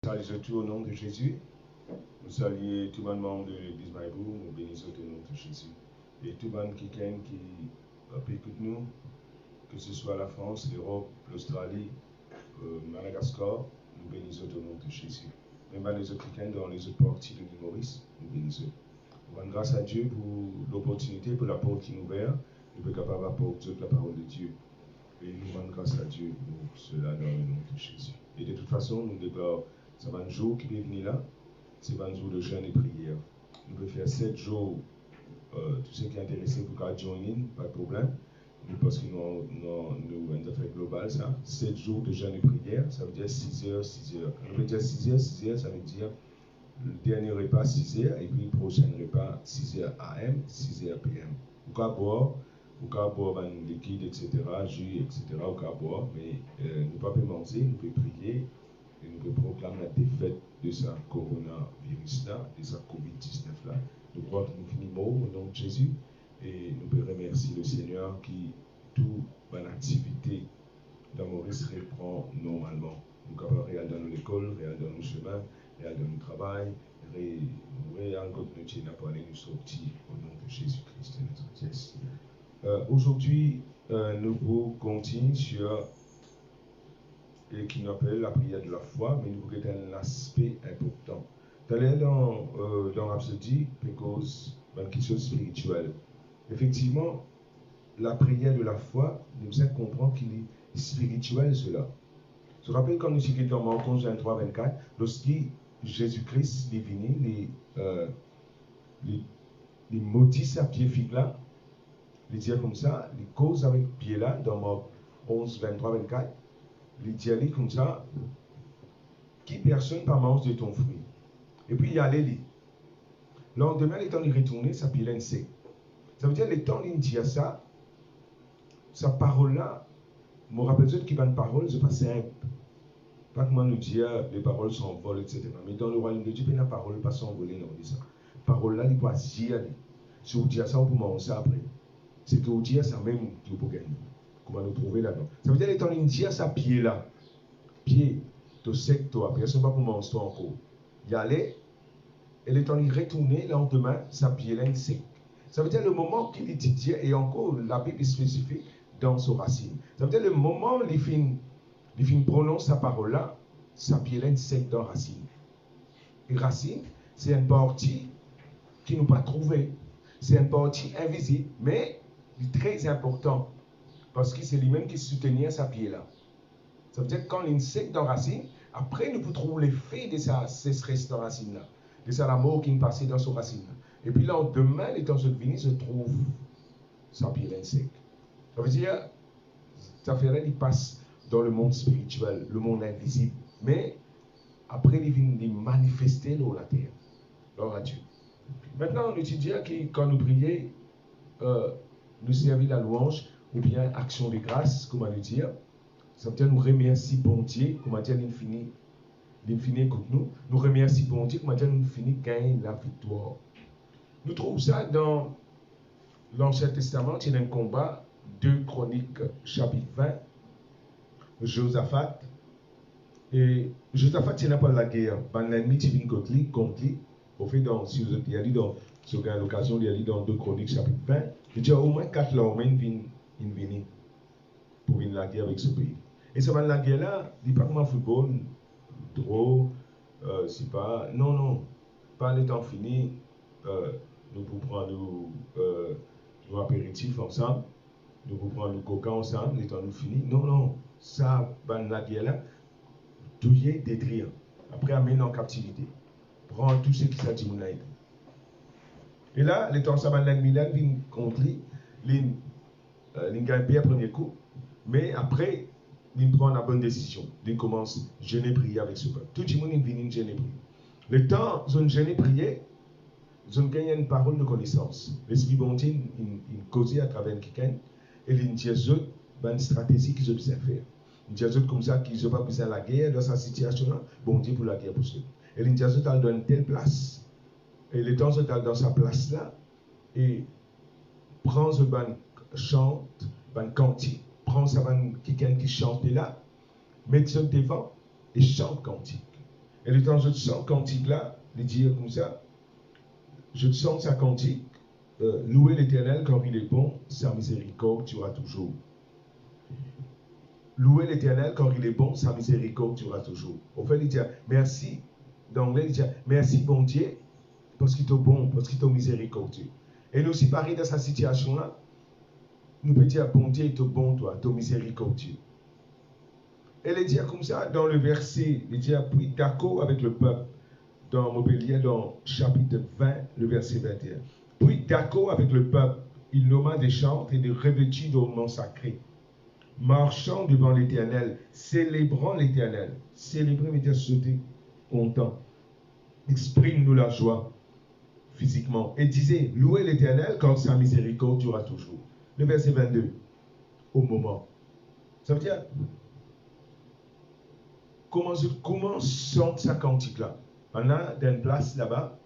Salut tout au nom de Jésus. Nous saluons tout le monde de l'Église Maïbou, nous bénissons au nom de Jésus. Et tout le monde qui écoute nous, que ce soit la France, l'Europe, l'Australie, Madagascar, nous bénissons au nom de Jésus. Même les autres dans les autres parties de l'île Maurice, nous bénissons. Nous rendons grâce à Dieu pour l'opportunité, pour la porte qui nous ouvre, nous sommes capables d'apporter la parole de Dieu. Et nous rendons grâce à Dieu pour cela dans le nom de Jésus. Et de toute façon, nous déclarons. Ça va un jour qui est venu là, c'est un jour de jeûne et prière. Nous pouvons faire 7 jours, tout ce qui est intéressé pour qu'à join in, pas de problème. Nous parce que nous avons une affaire globale, ça. 7 jours de jeûne et prière, ça veut dire 6 heures, 6 heures. On veut dire 6 heures, 6 heures, ça veut dire le dernier repas 6 heures, et puis le prochain repas 6 heures AM, 6 heures PM. Vous pouvez boire un liquide, etc., jus, etc., vous pouvez boire, mais nous ne pouvons pas manger, nous pouvons prier. Et nous proclamons la défaite de ce coronavirus-là, de ce COVID-19-là. Nous croyons que nous finissons au nom de Jésus et nous pouvons remercier le Seigneur qui, toute bonne activité dans Maurice reprend normalement. Nous sommes capables de réaliser dans l'école, réaliser dans le chemin, réaliser dans le travail, réaliser quand nous tiens à parler, nous sortir au nom de Jésus-Christ de Nazareth. Aujourd'hui, nous pouvons continuer sur et qui nous appelle la prière de la foi, mais nous avons un aspect important. D'aller dans Rhapsody, parce que c'est une question spirituelle. Effectivement, la prière de la foi, nous devons comprendre qu'il est spirituel cela. Je me rappelle quand nous sommes dans Marc 11, 23, 24, lorsque Jésus-Christ est venu, il maudit sa pied figue là, il dit comme ça, il cause avec pied là, dans Marc 11, 23, 24. Il dit comme ça, qui personne pas mange de ton fruit. Et puis il y a les lits. Le lendemain, les temps de retourner, ça pilène sec. Ça veut dire les temps il dit ça, sa parole-là, je me rappelle qu'il y a une parole, c'est pas simple. Pas comment nous dire les paroles s'envolent, etc. Mais dans le royaume de Dieu, la parole ne pas s'envoler, non, dit ça. La parole-là, il doit dire, si vous dites ça, on peut manger ça après. C'est que vous dites ça même, vous pouvez gagner. Comment nous trouver là-dedans. Ça veut dire les temps d'India, ça pied là. Pied, tu sais que toi, personne ne va pour manger toi encore. Y aller, et les temps d'y retourner, le lendemain, ça pied là, sec. Ça veut dire le moment qu'il étudie, et encore la Bible est spécifique dans son racine. Ça veut dire le moment où il fin prononce sa parole là, ça pied là, sec dans racine. Et racine, c'est une partie qui nous pas trouvé. C'est une partie invisible, mais très important. Parce que c'est lui-même qui soutenait sa pied-là. Ça veut dire que quand l'insecte dans la racine, après nous pouvons trouver l'effet de sa sécheresse dans la racine-là. De sa mort qui est passée dans son racine-là. Et puis là, demain, les temps de venir, se trouve sa pied l'insecte. Ça veut dire, ça fait là, il passe dans le monde spirituel, le monde invisible. Mais après, il vient manifester dans la terre. Gloire à Dieu. Maintenant, on étudie que quand nous prions, nous servons la louange, ou bien action de grâce, comment le dire. Ça veut dire nous remercions bon Dieu, comment dire l'infini écoute nous. Nous remercions bon Dieu, comment dire l'infini gagne la victoire. Nous trouvons ça dans l'Ancien Testament, il y a un combat, 2 Chroniques, chapitre 20, Josaphat. Et Josaphat, il n'a pas la guerre. L'ennemi, il vient contre lui. Au fait, si vous avez dit dans l'occasion, il y a dit dans 2 Chroniques, chapitre 20, il y a au moins 4 Romains qui viennent pour venir la guerre avec ce pays. Et ça va la guerre là, il n'y a pas comme football, trop, c'est pas. Non, pas le temps fini, nous pouvons prendre nos apéritifs ensemble, nous pouvons prendre le coca ensemble, le temps nous fini. Non, ça va la guerre là, douiller, détruire, après amener en captivité. Prendre tout ce qui s'est dit. Et là, le temps ça va l'ennemi là, vient contre lui. Il gagne bien premier coup, mais après, il prend la bonne décision. Il commence à jeûner prier avec ce peuple. Tout le monde vient jeûner prier. Le temps, ils ont jeûné prier, ils ont gagné une parole de connaissance. L'Esprit bon Dieu, il cause à travers quelqu'un, et il dit une stratégie qu'ils ont besoin de faire. Il dit comme ça qu'ils n'ont pas besoin de la guerre dans sa situation-là, bon Dieu pour la guerre pour ceux. Et il dit dans une telle place. Et le temps, ils dans sa place-là, et prend ce ban chante, ban cantique, prend ça ban quelqu'un qui chante là, met ça devant et chante cantique. Et le temps, je te sens cantique là, les dire comme ça, je te sens sa cantique, louer l'Éternel quand il est bon, sa miséricorde durera toujours. Louer l'Éternel quand il est bon, sa miséricorde durera toujours. Au fait, il dit merci, dans l'anglais, il dit merci bon Dieu, parce qu'il est bon, parce qu'il est miséricordieux. Et nous aussi, pareil dans cette situation-là, nous pouvons dire bon Dieu, il est bon, toi, tu es miséricordieux. Et il dit comme ça, dans le verset, il dit puis d'accord avec le peuple, dans Montpellier, dans chapitre 20, le verset 21. Puis d'accord avec le peuple, il nomma des chantres et des revêtus d'ornements sacrés, marchant devant l'Éternel, célébrant l'Éternel. Célébrer veut dire sauter, content. Exprime-nous la joie physiquement. Et disait, louez l'Éternel quand sa miséricorde durera toujours. Le verset 22, au moment. Ça veut dire, comment chante sa cantique-là? On a une place là-bas.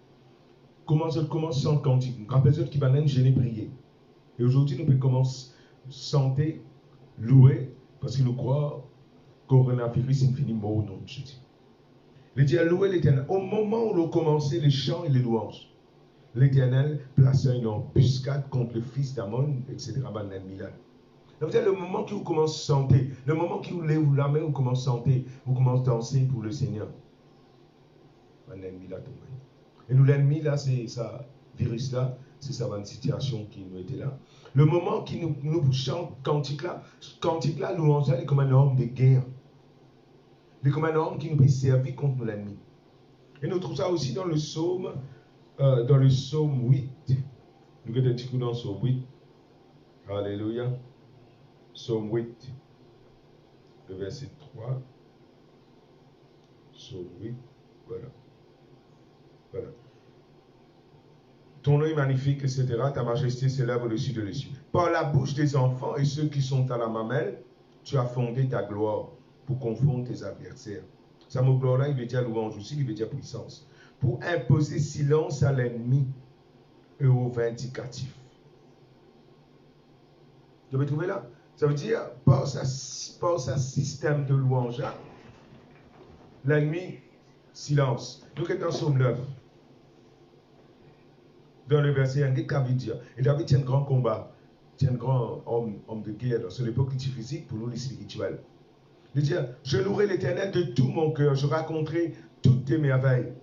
Comment chante cantique? Une personne qui va même gêner prier. Et aujourd'hui, nous pouvons commencer à chanter, louer, parce que nous croyons que le coronavirus est fini mort au nom de Jésus. Il dit à louer l'Éternel. Au moment où l'on commençait les chants et les louanges, l'Éternel plaça une embuscade contre le fils d'Amon, etc. Donc, le moment où vous commencez à chanter, le moment où vous lèvez la main, vous commencez à chanter, vous commencez à danser pour le Seigneur. Et nous, l'ennemi, là, c'est ça, virus-là, c'est ça, une situation qui nous était là. Le moment qui nous chante cantique-là, louange-là, il est comme un homme de guerre. Il est comme un homme qui nous peut servir contre l'ennemi. Et nous trouvons ça aussi dans le psaume 8. Nous regardons un petit coup dans le psaume 8. Alléluia. Psaume 8, le verset 3. Psaume 8, voilà. Voilà. Ton nom est magnifique, etc. Ta majesté s'élève au-dessus de l'essieu. Par la bouche des enfants et ceux qui sont à la mamelle, tu as fondé ta gloire pour confondre tes adversaires. Ça mot gloire-là, il veut dire louange aussi, il veut dire puissance. Pour imposer silence à l'ennemi et au vindicatif. Vous avez trouvé là? Ça veut dire, par sa système de louange, l'ennemi, silence. Nous sommes dans Psaume 9. Dans le verset, il y a David dit, et David tient un grand combat, tient un grand homme de guerre dans son époque physique, pour nous les spirituels. Il dit, je louerai l'Éternel de tout mon cœur, je raconterai toutes tes merveilles.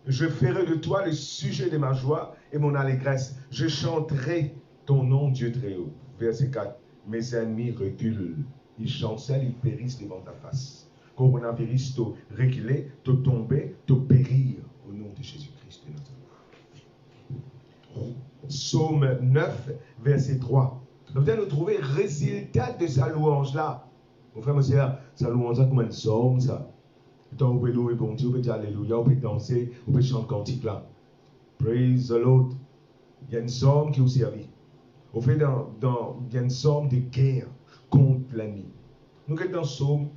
Je ferai de toi le sujet de ma joie et mon allégresse. Je chanterai ton nom, Dieu très haut. Verset 4. Mes ennemis reculent, ils chancellent, ils périssent devant ta face. Coronavirus, te reculer, te tomber, te périr au nom de Jésus-Christ de Nazareth. Psaume 9, verset 3. Nous allons trouver le résultat de sa louange-là. Mon frère, monsieur, sa louange-là comme un psaume, ça. Quand vous pouvez louer bon Dieu, vous pouvez dire Alléluia, vous pouvez danser, vous pouvez chanter cantique là. Praise the Lord. Il y a une psaume qui vous servit. Au fait, il y a une somme de guerre contre l'ennemi. Nous sommes dans Psaume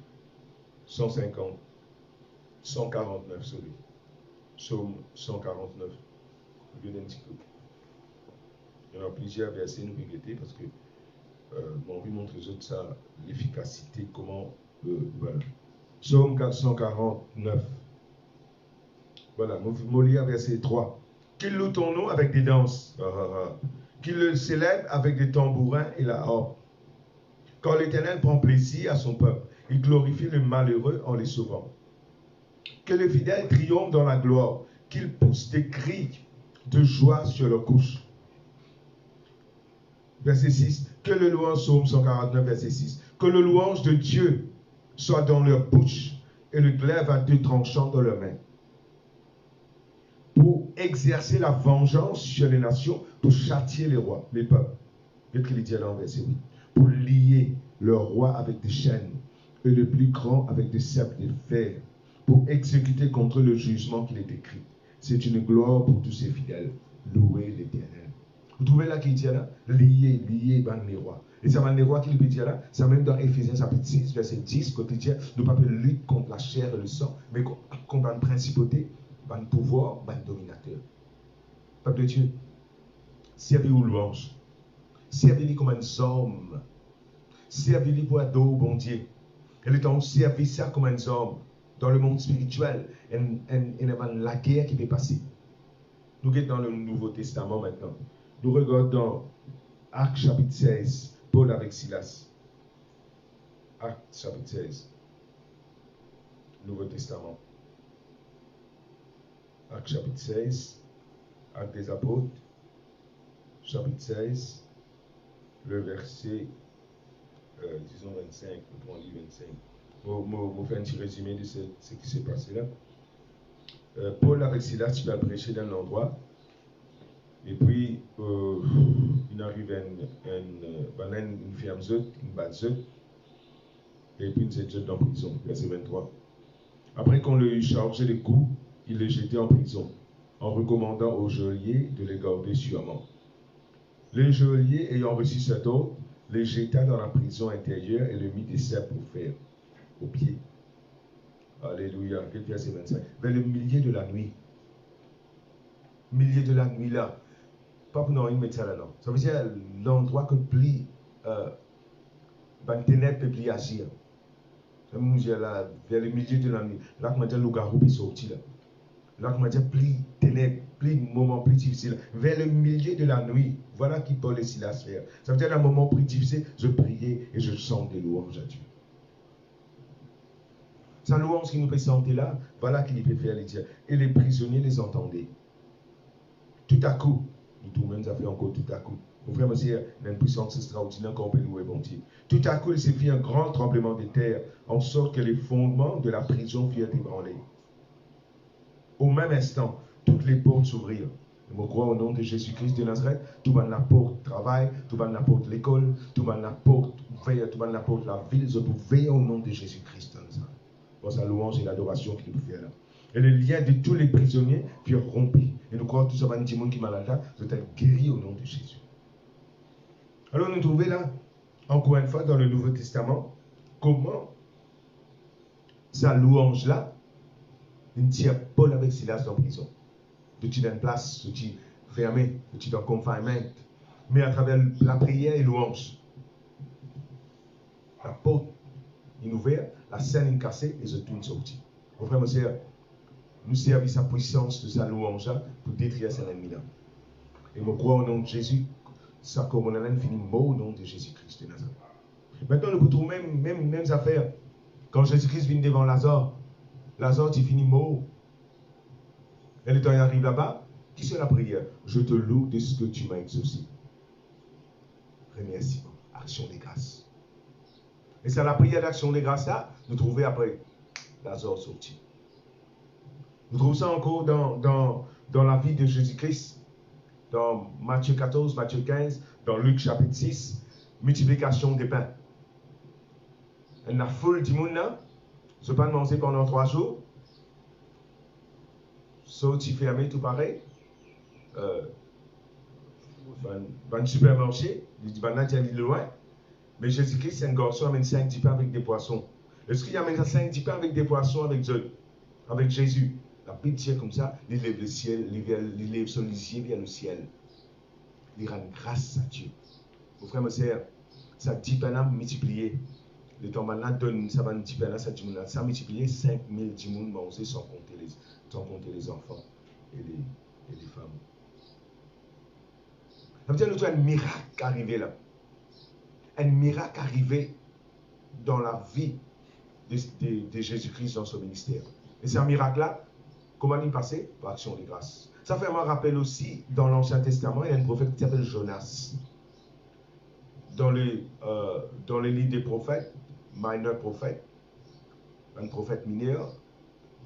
150, 149, sorry. Psaume 149. Il y en a plusieurs versets, nous pouvons guetter parce que on va montrer aux autres ça, l'efficacité, comment. Voilà. Psaume 449. Voilà, nous lire verset 3. Qu'il loue ton nom avec des danses. Qu'il le célèbre avec des tambourins et la harpe. Quand l'Éternel prend plaisir à son peuple, il glorifie le malheureux en les sauvant. Que les fidèles triomphent dans la gloire, qu'ils poussent des cris de joie sur leur couche. Verset 6. Que le louange, Psaume 149, verset 6. Que le louange de Dieu soit dans leur bouche et le glaive à deux tranchants dans leurs mains. Pour exercer la vengeance sur les nations, pour châtier les rois, les peuples. Il dit là en verset 8. Pour lier le roi avec des chaînes et le plus grand avec des sceptres de fer, pour exécuter contre le jugement qu'il est écrit. C'est une gloire pour tous ses fidèles. Louez l'Éternel. Vous trouvez là qu'il dit là, lier les rois. Et ça va les rois qu'il peut dire là, c'est même dans Éphésiens chapitre 6, verset 10, quand il dit, nous ne pouvons pas lutter contre la chair et le sang, mais contre une principauté, un pouvoir, un dominateur. Peuple de Dieu, servez-vous louange. Servez-lui comme un homme. Servez-lui pour adorer bon Dieu. Et le temps, servez ça comme un homme. dans le monde spirituel, et la guerre qui peut passer. Nous sommes dans le Nouveau Testament maintenant. Nous regardons Actes chapitre 16, Paul avec Silas. Actes chapitre 16, Nouveau Testament. Actes chapitre 16, Actes des Apôtres, chapitre 16, le verset, disons 25, nous prenons le 25. Je vais faire un petit résumé de ce qui s'est passé là. Paul avec Silas, il va prêcher dans l'endroit. Et puis, il arrive une ferme zut, une batte zut. Et puis, il s'est jeté en prison, verset 23. Après qu'on lui chargé les coups, il les jetait en prison, en recommandant aux geôliers de les garder sûrement. Les geôliers, ayant reçu cet ordre, les jeta dans la prison intérieure et le mit des ceps pour faire aux pieds. Alléluia. Verset 25. Vers le milieu de la nuit. Milieu de la nuit là. Pas pour nous mettre ça là, non. Ça veut dire l'endroit que plie, ténèbres peut plie agir. Ça veut dire là, vers le milieu de la nuit. Là, comment dire, le garou est sorti là. Là, comment dire, plie ténèbres, plie moment plus difficile. Vers le milieu de la nuit. Voilà qui Paul et Silas faire. Ça veut dire un moment plus difficile, je priais et je chante des louanges à Dieu. Sa louange qui nous fait chanter là, voilà qu'il peut faire les dire. Et les prisonniers les entendaient. Tout à coup, nous tout même ça fait encore tout à coup. Mon frère, monsieur, il y a une puissance extraordinaire qu'on peut louer, bon Dieu. Tout à coup, il s'est fait un grand tremblement de terre, en sorte que les fondements de la prison furent ébranlés. Au même instant, toutes les portes s'ouvrirent. Je crois au nom de Jésus-Christ de Nazareth, tout le monde la porte travail, tout le monde la porte l'école, tout le monde la porte veille, tout le monde la porte la ville, je peux veiller au nom de Jésus-Christ de Nazareth. Pour sa louange et l'adoration qu'il peut faire là. Et les liens de tous les prisonniers furent rompus. Et nous croyons que tout ça va nous dire qui est malade là, doit être guéri au nom de Jésus. Alors nous trouvons là, encore une fois, dans le Nouveau Testament, comment sa louange là, il tient Paul avec Silas dans la prison. Petit dans une place, petit fermé, petit dans confinement. Mais à travers la prière et louange, la porte est ouverte, la scène est cassée et je tourne sorti. Mon frère, mon sœur, nous servons sa puissance de sa louange pour détruire ses ennemis. Et je crois au nom de Jésus, sa couronne finit mort au nom de Jésus-Christ de Nazareth. Maintenant, nous retrouvons même affaires. Quand Jésus-Christ vient devant Lazare, Lazare, tu finis mort. Et le temps arrive là-bas, qui c'est la prière? Je te loue de ce que tu m'as exaucé. Remerciement, action des grâces. Et c'est la prière d'action des grâces là, nous trouvons après Lazare sorti. Nous trouvons ça encore dans la vie de Jésus-Christ, dans Matthieu 14, Matthieu 15, dans Luc chapitre 6, multiplication des pains. Et la foule du monde là, se pas manger pendant 3 jours, sorti fermé, tout pareil, dans le supermarché, il dit, il est loin, mais Jésus-Christ, c'est un garçon qui amène 5-10 pains avec des poissons. Est-ce qu'il amène 5-10 pains avec des poissons avec Jésus? La Bible dit comme ça, il lève le ciel, il lève son yeux vers le ciel. Il rend grâce à Dieu. Mon frère, ma soeur, ça 10 pains multiplié. Le temps maintenant donne ça va 10 pains, ça multiplié 5000 10 000 mangés sans compter les enfants et les femmes. Ça veut dire que nous avons un miracle arrivé là. Un miracle arrivé dans la vie de Jésus-Christ dans son ministère. Et c'est un miracle là. Comment il passait? Par action de grâce. Ça fait moi rappel aussi, dans l'Ancien Testament, il y a un prophète qui s'appelle Jonas. Dans les livres des prophètes, minor prophète, un prophète mineur,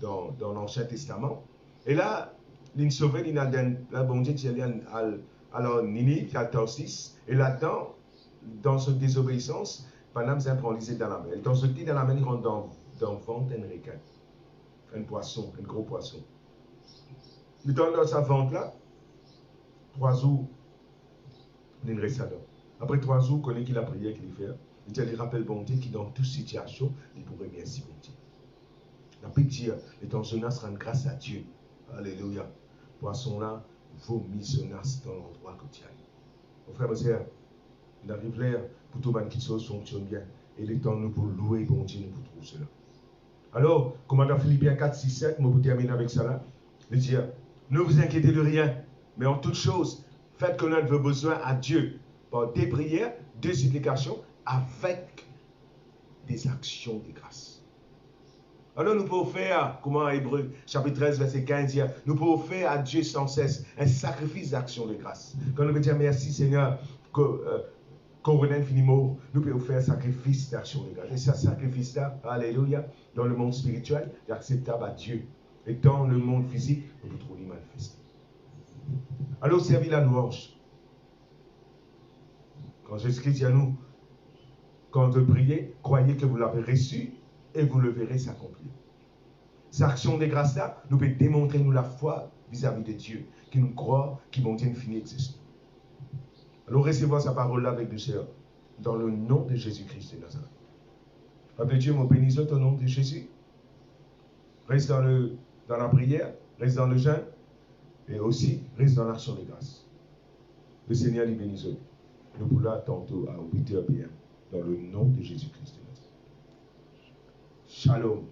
dans l'Ancien Testament. Et là, il sauvé, il a la bon Dieu, alors Ninive, il y a Tarsis, et là-dedans, dans cette désobéissance, Panam s'est paralysé dans la mer. Dans ce petit dans la mer, il rentre dans le ventre d'un requin. Un poisson, un gros poisson. Il tombe dans sa ventre-là, 3 jours, il reste là. Après 3 jours, il connaît qu'il a prié, qu'il fait. Il dit, il rappelle bon Dieu qui dans toute situation, il pourrait remercier bon Dieu. La pitié, et dans Jonas rend grâce à Dieu. Alléluia. Poisson-là, vomit Jonas dans l'endroit que tu as. Mon frère, mon soeur, il arrive là pour tout le monde qui chose fonctionne bien. Et il est temps nous pour louer bon Dieu, nous pour trouver cela. Alors, commandant Philippiens 4, 6, 7, moi vous termine avec ça là. Il dit, ne vous inquiétez de rien, mais en toute chose, faites connaître vos besoins à Dieu par des prières, des supplications, avec des actions de grâce. Alors nous pouvons faire, comment Hébreux chapitre 13, verset 15 dit, nous pouvons faire à Dieu sans cesse un sacrifice d'action de grâce. Quand nous pouvons dire merci Seigneur, qu'on renaît infiniment, nous pouvons faire un sacrifice d'action de grâce. Et ce sacrifice-là, alléluia, dans le monde spirituel, est acceptable à Dieu. Et dans le monde physique, nous pouvons trouver manifester. Alors servir la louange. Quand Jésus-Christ dit à nous, quand vous priez, croyez que vous l'avez reçu et vous le verrez s'accomplir. Cette action de grâce-là, nous peut démontrer nous la foi vis-à-vis de Dieu, qui nous croit, qui monte une finie existence. Alors recevons sa parole-là avec douceur, dans le nom de Jésus-Christ de Nazareth. Père de Dieu, mon bénissons au nom de Jésus. Reste dans la prière, reste dans le jeûne, et aussi reste dans l'action de grâce. Le Seigneur les bénisse. Nous vous là tantôt à 8h PM, dans le nom de Jésus-Christ de Nazareth. Shalom.